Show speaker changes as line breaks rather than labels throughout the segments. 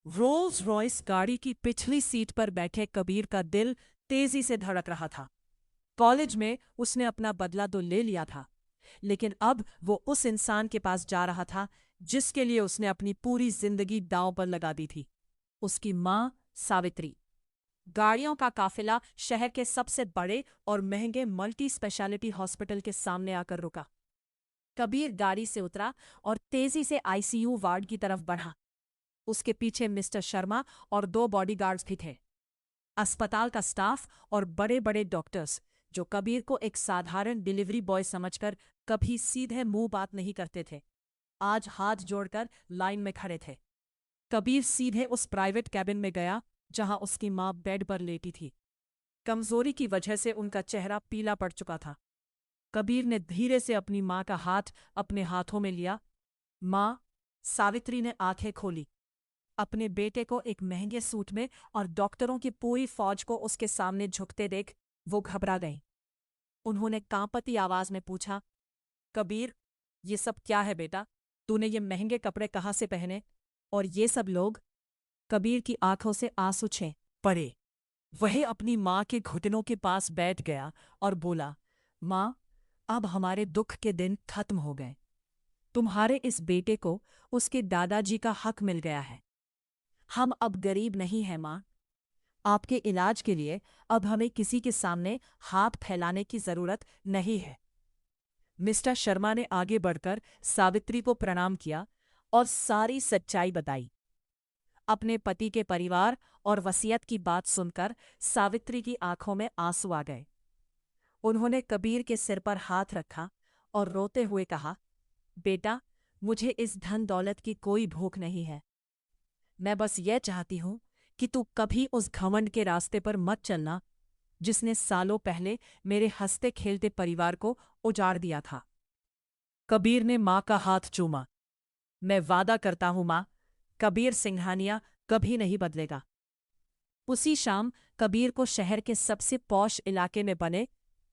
Rolls Royce गाड़ी की पिछली सीट पर बैठे कबीर का दिल तेजी से धड़क रहा था। कॉलेज में उसने अपना बदला तो ले लिया था, लेकिन अब वो उस इंसान के पास जा रहा था जिसके लिए उसने अपनी पूरी जिंदगी दांव पर लगा दी थी। उसकी मां सावित्री। गाड़ियों का काफिला शहर के सबसे बड़े और महंगे मल्टी स्पेशलिटी हॉस्पिटल के सामने आकर रुका। कबीर गाड़ी से उतरा और तेजी से आईसीयू वार्ड की तरफ बढ़ा। उसके पीछे मिस्टर शर्मा और दो बॉडीगार्ड्स भी थे। अस्पताल का स्टाफ और बड़े बड़े डॉक्टर्स, जो कबीर को एक साधारण डिलीवरी बॉय समझकर कभी सीधे मुंह बात नहीं करते थे, आज हाथ जोड़कर लाइन में खड़े थे। कबीर सीधे उस प्राइवेट कैबिन में गया जहां उसकी मां बेड पर लेटी थी। कमजोरी की वजह से उनका चेहरा पीला पड़ चुका था। कबीर ने धीरे से अपनी मां का हाथ अपने हाथों में लिया। मां सावित्री ने आंखें खोली। अपने बेटे को एक महंगे सूट में और डॉक्टरों की पूरी फौज को उसके सामने झुकते देख वो घबरा गई। उन्होंने कांपती आवाज में पूछा, कबीर, ये सब क्या है बेटा? तूने ये महंगे कपड़े कहाँ से पहने? और ये सब लोग? कबीर की आंखों से आंसू छे पड़े। वह अपनी मां के घुटनों के पास बैठ गया और बोला, मां, अब हमारे दुख के दिन खत्म हो गए। तुम्हारे इस बेटे को उसके दादाजी का हक मिल गया है। हम अब गरीब नहीं हैं मां। आपके इलाज के लिए अब हमें किसी के सामने हाथ फैलाने की जरूरत नहीं है। मिस्टर शर्मा ने आगे बढ़कर सावित्री को प्रणाम किया और सारी सच्चाई बताई। अपने पति के परिवार और वसीयत की बात सुनकर सावित्री की आंखों में आंसू आ गए। उन्होंने कबीर के सिर पर हाथ रखा और रोते हुए कहा, बेटा, मुझे इस धन दौलत की कोई भूख नहीं है। मैं बस ये चाहती हूं कि तू कभी उस घमंड के रास्ते पर मत चलना जिसने सालों पहले मेरे हंसते खेलते परिवार को उजाड़ दिया था। कबीर ने मां का हाथ चूमा। मैं वादा करता हूं मां, कबीर सिंघानिया कभी नहीं बदलेगा। उसी शाम कबीर को शहर के सबसे पॉश इलाके में बने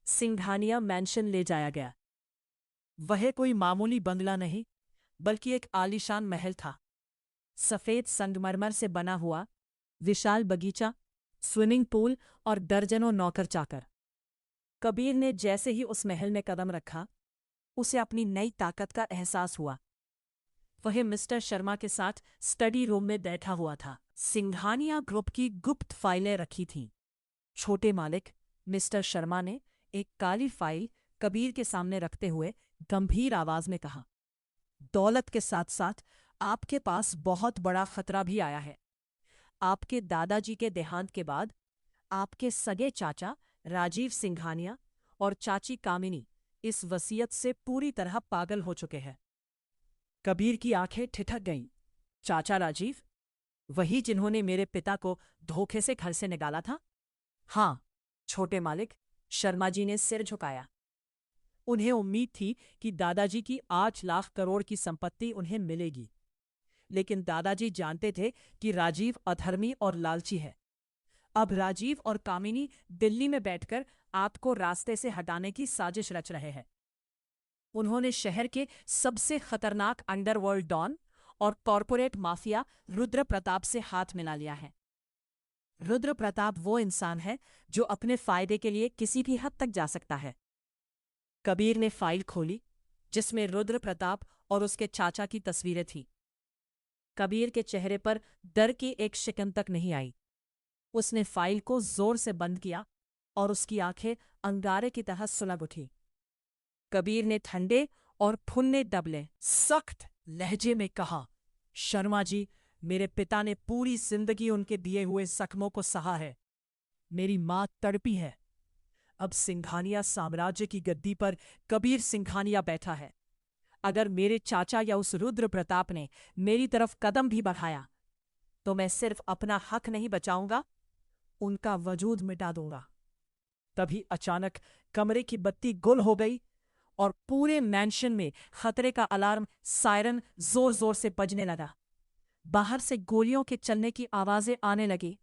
सिंघानिया मैंशन ले जाया गया। वह कोई मामूली बंगला नहीं, बल्कि एक आलीशान महल था। सफेद संगमरमर से बना हुआ, विशाल बगीचा, स्विमिंग पूल और दर्जनों नौकर चाकर। कबीर ने जैसे ही उस महल में कदम रखा, उसे अपनी नई ताकत का एहसास हुआ। वह मिस्टर शर्मा के साथ स्टडी रूम में बैठा हुआ था। सिंघानिया ग्रुप की गुप्त फाइलें रखी थीं। छोटे मालिक मिस्टर शर्मा ने एक काली फाइल कबीर के सामने रखते हुए गंभीर आवाज में कहा, दौलत के साथ साथ आपके पास बहुत बड़ा खतरा भी आया है। आपके दादाजी के देहांत के बाद आपके सगे चाचा राजीव सिंघानिया और चाची कामिनी इस वसीयत से पूरी तरह पागल हो चुके हैं। कबीर की आंखें ठिठक गईं। चाचा राजीव? वही जिन्होंने मेरे पिता को धोखे से घर से निकाला था? हाँ, छोटे मालिक, शर्मा जी ने सिर झुकाया। उन्हें उम्मीद थी कि दादाजी की 8 लाख करोड़ की संपत्ति उन्हें मिलेगी, लेकिन दादाजी जानते थे कि राजीव अधर्मी और लालची है। अब राजीव और कामिनी दिल्ली में बैठकर आपको रास्ते से हटाने की साजिश रच रहे हैं। उन्होंने शहर के सबसे खतरनाक अंडरवर्ल्ड डॉन और कॉरपोरेट माफिया रुद्र प्रताप से हाथ मिला लिया है। रुद्र प्रताप वो इंसान है जो अपने फायदे के लिए किसी भी हद तक जा सकता है। कबीर ने फाइल खोली, जिसमें रुद्र प्रताप और उसके चाचा की तस्वीरें थीं। कबीर के चेहरे पर डर की एक शिकन तक नहीं आई। उसने फाइल को जोर से बंद किया और उसकी आंखें अंगारे की तरह सुलग उठी। कबीर ने ठंडे और फुन्ने दबले सख्त लहजे में कहा, शर्मा जी, मेरे पिता ने पूरी जिंदगी उनके दिए हुए जख्मों को सहा है। मेरी मां तड़पी है। अब सिंघानिया साम्राज्य की गद्दी पर कबीर सिंघानिया बैठा है। अगर मेरे चाचा या उस रुद्र प्रताप ने मेरी तरफ कदम भी बढ़ाया, तो मैं सिर्फ अपना हक नहीं बचाऊंगा, उनका वजूद मिटा दूंगा। तभी अचानक कमरे की बत्ती गुल हो गई और पूरे मैंशन में खतरे का अलार्म सायरन जोर जोर से बजने लगा। बाहर से गोलियों के चलने की आवाजें आने लगी।